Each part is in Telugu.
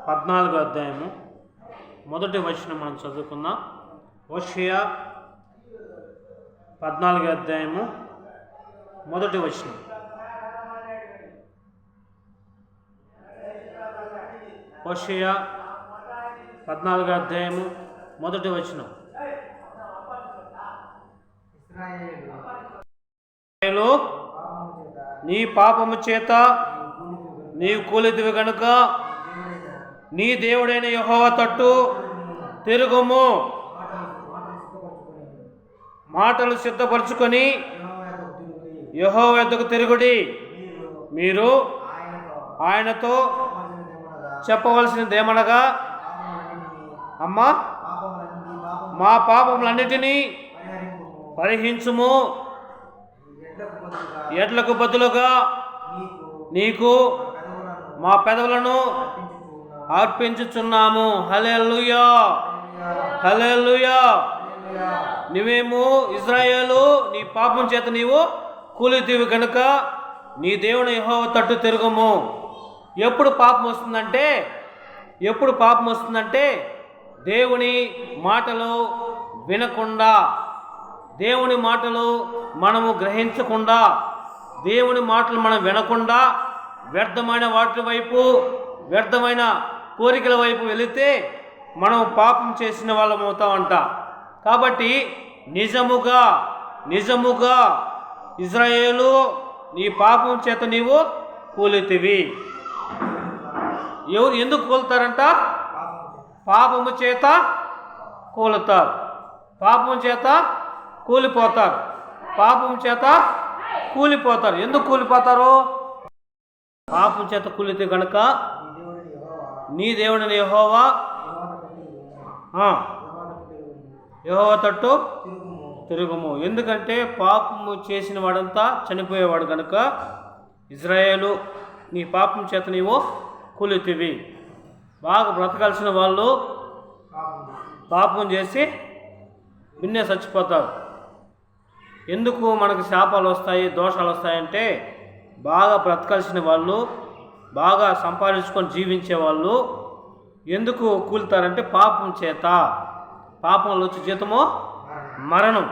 14వ అధ్యాయము మొదటి వచనం మనం చదువుకుందాం. హోషేయ 14వ అధ్యాయము మొదటి వచనం. హోషేయ 14వ అధ్యాయము మొదటి వచనం. ఇశ్రాయేలు నీ పాపము చేత నీవు కూలితివి గనుక నీ దేవుడైన యెహోవా తట్టు తిరుగుము. మాటలు సిద్ధపరచుకొని యెహోవా యొద్దకు తిరుగుడి. మీరు ఆయనతో చెప్పవలసినదేమనగా, అమ్మా మా పాపములన్నిటినీ పరిహరించుము. ఎడ్లకు బదులుగా నీకు మా పెదవులను అర్పించుచున్నాము. హల్లెలూయా, హల్లెలూయా. నువ్వేమో ఇశ్రాయేలు నీ పాపం చేత నీవు కూలితివి కనుక నీ దేవుని యెహోవా తట్టు తిరుగుము. ఎప్పుడు పాపం వస్తుందంటే దేవుని మాటలు వినకుండా, దేవుని మాటలు మనము గ్రహించకుండా, దేవుని మాటలు మనం వినకుండా వ్యర్థమైన వాటి వైపు, వ్యర్థమైన కోరికల వైపు వెళితే మనం పాపం చేసిన వాళ్ళం అవుతామంట. కాబట్టి నిజముగా ఇశ్రాయేలు నీ పాపం చేత నీవు కూలితివి. ఎందుకు కూలుతారంట? పాపము చేత కూలుతారు, పాపం చేత కూలిపోతారు, పాపం చేత కూలిపోతారు. ఎందుకు కూలిపోతారు? పాపం చేత కూలితే కనుక నీ దేవుడిని యెహోవా తట్టు తిరుగుము. ఎందుకంటే పాపము చేసిన వాడంతా చనిపోయేవాడు కనుక ఇశ్రాయేలు నీ పాపం చేత నీవు కూలితివి. బాగా బ్రతకాల్సిన వాళ్ళు పాపం చేసి నిన్నే చచ్చిపోతారు. ఎందుకు మనకు శాపాలు వస్తాయి, దోషాలు వస్తాయంటే బాగా బ్రతకాల్సిన వాళ్ళు, బాగా సంపాదించుకొని జీవించే వాళ్ళు ఎందుకు కూలుతారంటే పాపం చేత. పాపంలో వచ్చే జీతము మరణం.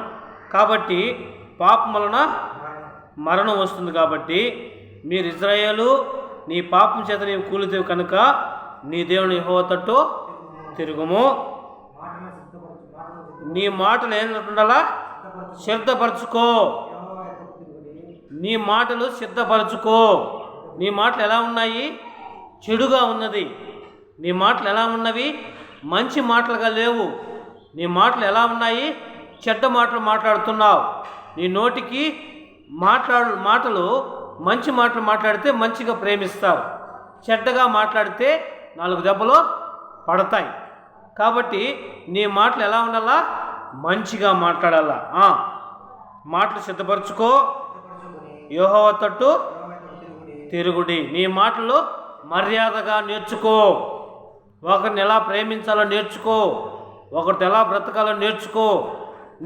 కాబట్టి పాపం వలన మరణం వస్తుంది. కాబట్టి మీరు ఇశ్రాయేలు నీ పాపం చేత నీవు కూలితివి కనుక నీ దేవుని యెహోవా తట్టు తిరుగుము. నీ మాటలు ఏంటండాలా? సిద్ధపరచుకో. నీ మాటలు సిద్ధపరచుకో. నీ మాటలు ఎలా ఉన్నాయి? చెడుగా ఉన్నది. నీ మాటలు ఎలా ఉన్నవి? మంచి మాటలుగా లేవు. నీ మాటలు ఎలా ఉన్నాయి? చెడ్డ మాటలు మాట్లాడుతున్నావు. నీ నోటికి మాటలు మంచి మాటలు మాట్లాడితే మంచిగా ప్రేమిస్తావు, చెడ్డగా మాట్లాడితే 4 దెబ్బలు పడతాయి. కాబట్టి నీ మాటలు ఎలా ఉండాలా? మంచిగా మాట్లాడాలా. మాటలు సిద్ధపరచుకో, యెహోవా తట్టు తిరుగుడి. నీ మాటలు మర్యాదగా నేర్చుకో. ఒకరిని ఎలా ప్రేమించాలో నేర్చుకో, ఒకరితో ఎలా బ్రతకాలో నేర్చుకో.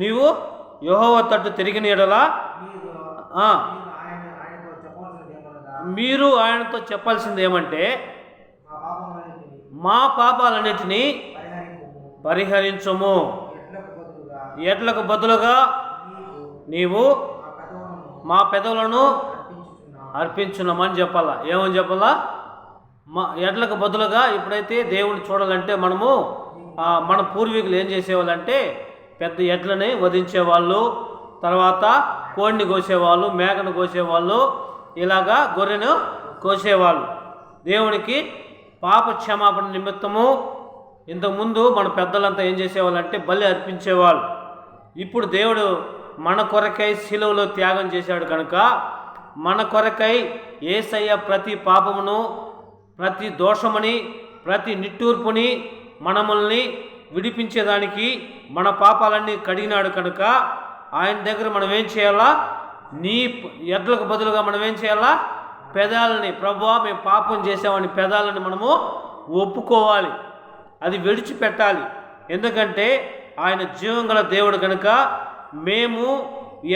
నీవు యెహోవా తట్టు తిరిగిన యెడల మీరు ఆయనతో చెప్పాల్సింది ఏమంటే, మా పాపాలన్నిటినీ పరిహరించుము. ఎడ్లకు బదులుగా నీవు మా పెదవులను అర్పించున్నామని చెప్పాలా. ఏమని చెప్పాలా? ఎడ్లకు బదులుగా. ఇప్పుడైతే దేవుని చూడాలంటే మనము మన పూర్వీకులు ఏం చేసేవాళ్ళంటే పెద్ద ఎడ్లని వధించేవాళ్ళు, తర్వాత కోడిని కోసేవాళ్ళు, మేకను కోసేవాళ్ళు, ఇలాగా గొర్రెను కోసేవాళ్ళు. దేవునికి పాప క్షమాపణ నిమిత్తము ఇంతకుముందు మన పెద్దలంతా ఏం చేసేవాళ్ళంటే బలి అర్పించేవాళ్ళు. ఇప్పుడు దేవుడు మన కొరకై శిలువలో త్యాగం చేశాడు కనుక మన కొరకై యేసయ్య ప్రతి పాపమును, ప్రతి దోషముని, ప్రతి నిట్టూర్పుని మనముల్ని విడిపించేదానికి మన పాపాలన్నీ కడిగినాడు కనుక ఆయన దగ్గర మనం ఏం చేయాలా? నీ ఎడ్లకు బదులుగా మనం ఏం చేయాలా? పెదాలని, ప్రభువా మేము పాపం చేసామని పెదాలని మనము ఒప్పుకోవాలి, అది విడిచిపెట్టాలి. ఎందుకంటే ఆయన జీవంగల దేవుడు కనుక మేము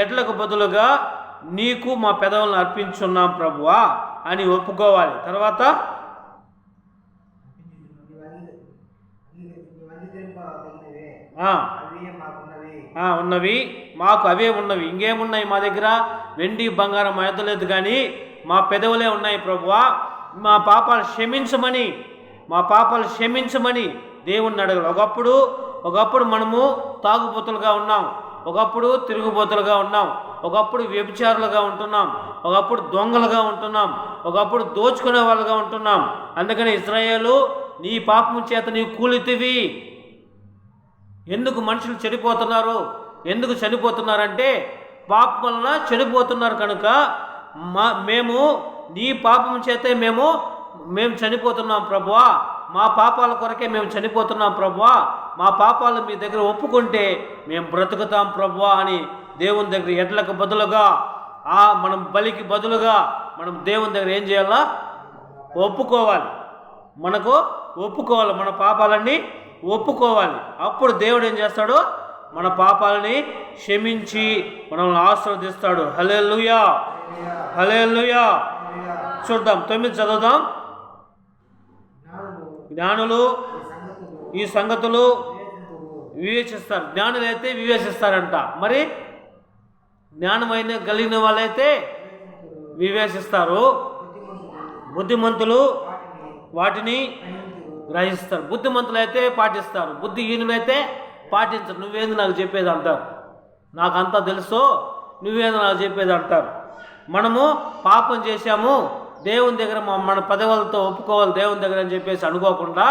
ఎడ్లకు బదులుగా నీకు మా పెదవులను అర్పించున్నాం ప్రభువా అని ఒప్పుకోవాలి. తర్వాత ఉన్నవి, మాకు అవే ఉన్నవి. ఇంకేమున్నాయి మా దగ్గర? వెండి బంగారం మా యొద్ద లేదు, కానీ మా పెదవులే ఉన్నాయి ప్రభువా. మా పాపాలు క్షమించమని దేవుణ్ణి అడగలు. ఒకప్పుడు మనము తాగుబోతులుగా ఉన్నాం, ఒకప్పుడు తిరుగుబోతులుగా ఉన్నాం, ఒకప్పుడు వ్యభిచారులుగా ఉంటున్నాం, ఒకప్పుడు దొంగలుగా ఉంటున్నాం, ఒకప్పుడు దోచుకునే వాళ్ళుగా ఉంటున్నాం. అందుకని ఇశ్రాయేలు, నీ పాపం చేత నీవు కూలితివి. ఎందుకు మనుషులు చెడిపోతున్నారు? ఎందుకు చనిపోతున్నారంటే పాపం వలన చెడిపోతున్నారు కనుక మేము నీ పాపం చేతే మేము చనిపోతున్నాం ప్రభువా. మా పాపాల కొరకే మేము చనిపోతున్నాం ప్రభువా. మా పాపాలు మీ దగ్గర ఒప్పుకుంటే మేము బ్రతుకుతాం ప్రభువా అని దేవుని దగ్గర ఎడ్లకు బదులుగా, మనం బలికి బదులుగా మనం దేవుని దగ్గర ఏం చేయాలా? ఒప్పుకోవాలి. మన పాపాలన్నీ ఒప్పుకోవాలి. అప్పుడు దేవుడు ఏం చేస్తాడు? మన పాపాలని క్షమించి మనల్ని ఆశీర్వదిస్తాడు. హల్లెలూయా, హల్లెలూయా. చూద్దాం, 9 చదువుదాం. జ్ఞానులు ఈ సంగతులు వివేచిస్తారు. జ్ఞానులైతే వివేచిస్తారంట. మరి జ్ఞానమైన కలిగిన వాళ్ళైతే వివేచిస్తారు. బుద్ధిమంతులు వాటిని గ్రహిస్తారు. బుద్ధిమంతులైతే పాటిస్తారు, బుద్ధిహీనులైతే పాటించరు. నువ్వేంది నాకు చెప్పేది అంటారు. నాకంతా తెలుసు, నువ్వేంది నాకు చెప్పేది అంటారు. మనము పాపం చేశాము, దేవుని దగ్గర మన పదవులతో ఒప్పుకోవాలి దేవుని దగ్గర అని చెప్పేసి అనుకోకుండా,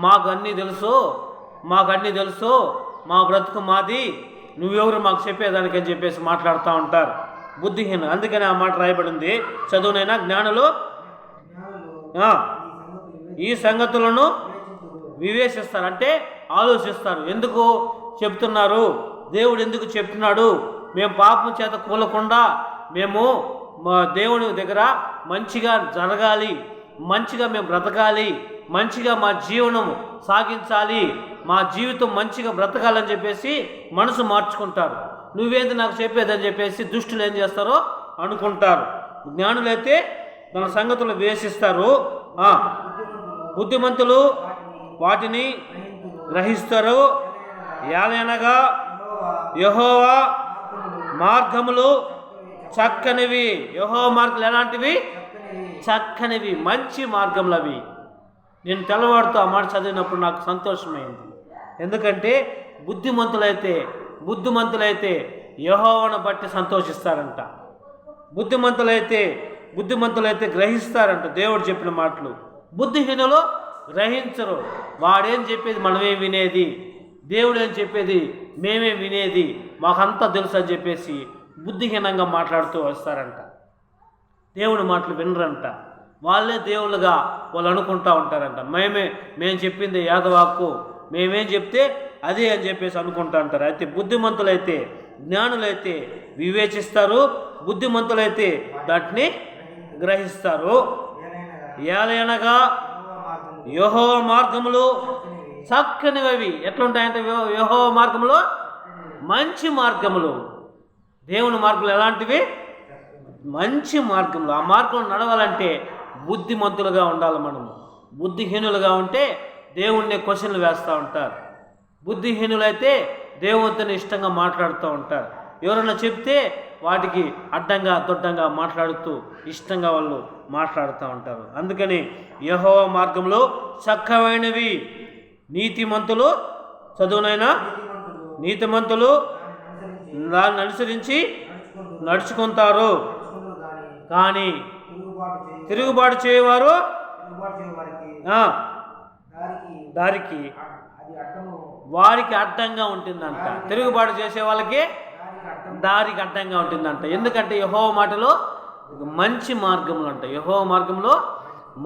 మాకు అన్నీ తెలుసు, మా బ్రతుకు మాది, నువ్వెవరు మాకు చెప్పేదానికి అని చెప్పేసి మాట్లాడుతూ ఉంటారు బుద్ధిహీన. అందుకని ఆ మాట రాయబడింది. చదువునైనా జ్ఞానులు ఈ సంగతులను వివేచిస్తారు, అంటే ఆలోచిస్తారు. ఎందుకు చెప్తున్నారు? దేవుడు ఎందుకు చెప్తున్నాడు? మేము పాపం చేత కూలకుండా మేము దేవుని దగ్గర మంచిగా జరగాలి, మంచిగా మేము బ్రతకాలి, మంచిగా మా జీవనం సాగించాలి, మా జీవితం మంచిగా బ్రతకాలని చెప్పేసి మనసు మార్చుకుంటారు. నువ్వేంది నాకు చెప్పేదని చెప్పేసి దుష్టులు ఏం చేస్తారో అనుకుంటారు. జ్ఞానులైతే తన సంగతులు వివేచిస్తారు, బుద్ధిమంతులు వాటిని గ్రహిస్తారు. ఏలయనగా యెహోవా మార్గములు చక్కనివి. యెహోవా మార్గాలు ఎలాంటివి? చక్కనివి, మంచి మార్గములు అవి. నేను తెల్లవాడుతూ ఆ మాట చదివినప్పుడు నాకు సంతోషమైంది. ఎందుకంటే బుద్ధిమంతులైతే యెహోవాను బట్టి సంతోషిస్తారంట. బుద్ధిమంతులైతే గ్రహిస్తారంట దేవుడు చెప్పిన మాటలు. బుద్ధిహీనులు గ్రహించరు. వాడేం చెప్పేది మనమే వినేది, దేవుడు ఏం చెప్పేది మేమే వినేది, మాకంతా తెలుసు అని చెప్పేసి బుద్ధిహీనంగా మాట్లాడుతూ వస్తారంట. దేవుని మాటలు వినరంట. వాళ్ళే దేవుళ్ళుగా వాళ్ళు అనుకుంటూ ఉంటారంట. మేము చెప్పింది యాదవాక్కు, మేమేం చెప్తే అదే అని చెప్పేసి అనుకుంటూ ఉంటారు. అయితే బుద్ధిమంతులైతే జ్ఞానులైతే వివేచిస్తారు, బుద్ధిమంతులైతే దాటిని గ్రహిస్తారు. ఏలయనగా యెహోవా మార్గములు చక్కనివి. ఎట్లుంటాయంటే యెహోవా మార్గములు మంచి మార్గములు. దేవుని మార్గములు ఎలాంటివి? మంచి మార్గములు. ఆ మార్గం నడవాలంటే బుద్ధిమంతులుగా ఉండాలి. మనము బుద్ధిహీనులుగా ఉంటే దేవుణ్ణి క్వశ్చన్లు వేస్తూ ఉంటారు. బుద్ధిహీనులైతే దేవునితో ఇష్టంగా మాట్లాడుతూ ఉంటారు. ఎవరైనా చెప్తే వాటికి అడ్డంగా దొడ్డంగా మాట్లాడుతూ ఇష్టంగా వాళ్ళు మాట్లాడుతూ ఉంటారు. అందుకని యెహోవా మార్గంలో చక్కమైనవి. నీతిమంతులు చదువునైనా నీతిమంతులు దాన్ని అనుసరించి నడుచుకుంటారు, కానీ తిరుగుబాటు చేయవారు దారికి వారికి అడ్డంగా ఉంటుందంట. తిరుగుబాటు చేసే వాళ్ళకి దారికి అడ్డంగా ఉంటుందంట. ఎందుకంటే యెహోవా మాటలో మంచి మార్గములు అంట. యెహోవా మార్గంలో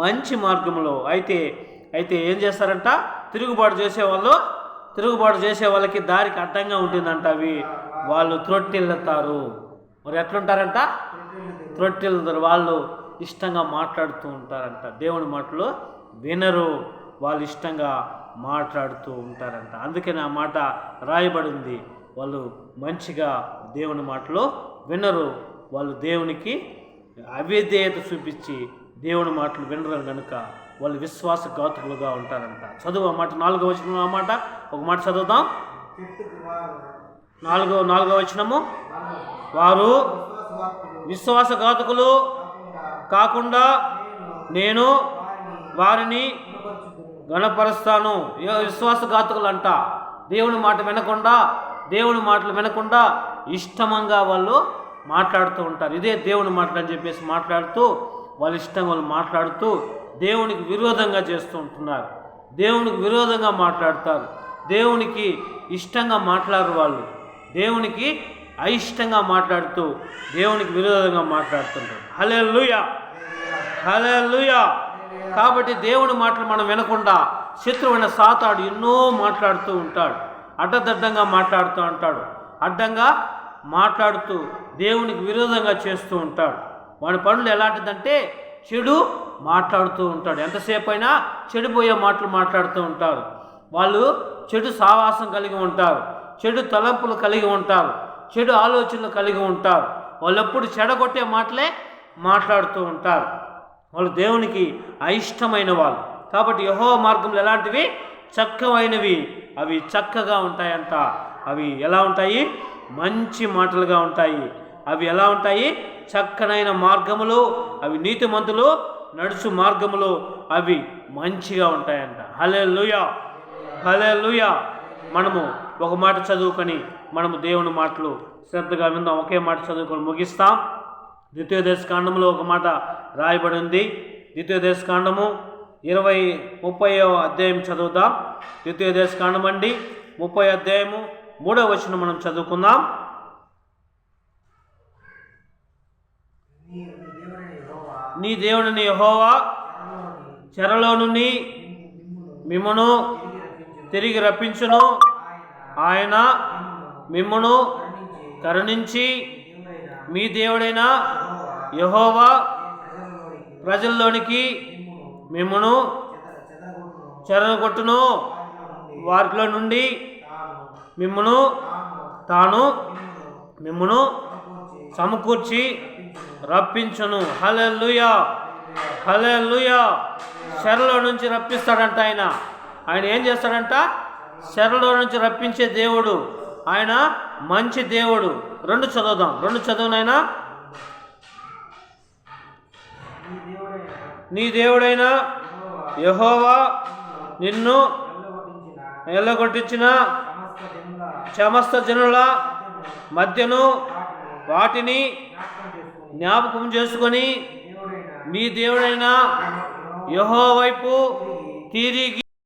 మంచి మార్గములో అయితే ఏం చేస్తారంట? తిరుగుబాటు చేసే వాళ్ళకి దారికి అడ్డంగా ఉంటుందంట. వాళ్ళు త్రొట్టిల్లుతారు. మరి ఎట్లుంటారంట? త్రొట్టిల్లుతారు. వాళ్ళు ఇష్టంగా మాట్లాడుతూ ఉంటారంట. దేవుని మాటలు వినరు, వాళ్ళు ఇష్టంగా మాట్లాడుతూ ఉంటారంట. అందుకని ఆ మాట రాయబడింది. వాళ్ళు మంచిగా దేవుని మాటలు వినరు, వాళ్ళు దేవునికి అవిధేయత చూపించి దేవుని మాటలు వినరు కనుక వాళ్ళు విశ్వాసఘాతుకులుగా ఉంటారంట. చదువు ఆ మాట 4వ వచనం. ఆ మాట ఒక మాట చదువుదాం. నాలుగో వచనము, వారు విశ్వాసఘాతకులు కాకుండా నేను వారిని గణపరుస్తాను. విశ్వాసఘాతకులు అంట, దేవుని మాట వినకుండా, దేవుని మాటలు వినకుండా ఇష్టంగా వాళ్ళు మాట్లాడుతూ ఉంటారు. ఇదే దేవుని మాటలు అని చెప్పేసి మాట్లాడుతూ వాళ్ళ ఇష్టంగా వాళ్ళు మాట్లాడుతూ దేవునికి విరోధంగా చేస్తూ ఉంటున్నారు. దేవునికి విరోధంగా మాట్లాడతారు. దేవునికి ఇష్టంగా మాట్లాడరు. వాళ్ళు దేవునికి అయిష్టంగా మాట్లాడుతూ దేవునికి విరోధంగా మాట్లాడుతుంటారు. హల్లెలూయా, హల్లెలూయా. కాబట్టి దేవుని మాటలు మనం వినకుండా శత్రువైన సాతాడు ఎన్నో మాట్లాడుతూ ఉంటాడు. అడ్డదడ్డంగా మాట్లాడుతూ ఉంటాడు. అడ్డంగా మాట్లాడుతూ దేవునికి విరోధంగా చేస్తూ ఉంటాడు. వాడి పనులు ఎలాంటిదంటే చెడు మాట్లాడుతూ ఉంటాడు. ఎంతసేపు అయినా చెడిపోయే మాటలు మాట్లాడుతూ ఉంటారు. వాళ్ళు చెడు సావాసం కలిగి ఉంటారు. చెడు తలంపులు కలిగి ఉంటారు. చెడు ఆలోచనలు కలిగి ఉంటారు. వాళ్ళు ఎప్పుడు చెడగొట్టే మాటలే మాట్లాడుతూ ఉంటారు. వాళ్ళు దేవునికి అయిష్టమైన వాళ్ళు. కాబట్టి యెహోవా మార్గంలో ఎలాంటివి? చక్కవైనవి. అవి చక్కగా ఉంటాయంట. అవి ఎలా ఉంటాయి? మంచి మాటలుగా ఉంటాయి. అవి ఎలా ఉంటాయి? చక్కనైన మార్గములు. అవి నీతిమంతులు నడుచు మార్గములు. అవి మంచిగా ఉంటాయంట. హల్లెలూయా, హల్లెలూయా. మనము ఒక మాట చదువుకొని మనము దేవుని మాటలు శ్రద్ధగా విందాం. ఒకే మాట చదువుకొని ముగిస్తాం. ద్వితీయోపదేశకాండంలో ఒక మాట రాయబడి ఉంది. ద్వితీయోపదేశకాండము 30వ అధ్యాయం చదువుదాం. ద్వితీయోపదేశకాండం అండి 30వ అధ్యాయము 3వ వచనం మనం చదువుకుందాం. నీ దేవుడైన యెహోవా చెరలో నుండి మిమ్మును తిరిగి రప్పించును. ఆయన మిమ్మును కరుణించి మీ దేవుడైన యెహోవా ప్రజల్లోనికి మిమ్మును చెరగొట్టును. వారిలో నుండి మిమ్మును తాను మిమ్మును సమకూర్చి రప్పించును. హల్లెలూయా, హల్లెలూయా. చెరలో నుంచి రప్పిస్తాడంట ఆయన. ఆయన ఏం చేస్తాడంట? చెరలో నుంచి రప్పించే దేవుడు. ఆయన మంచి దేవుడు. 2 చదువుదాం. 2 చదువునైనా. నీ దేవుడైన యెహోవా నిన్ను ఎల్లగొట్టించిన సమస్త జనుల మధ్యను వాటిని జ్ఞాపకం చేసుకొని మీ దేవుడైన యెహోవా వైపు తిరిగి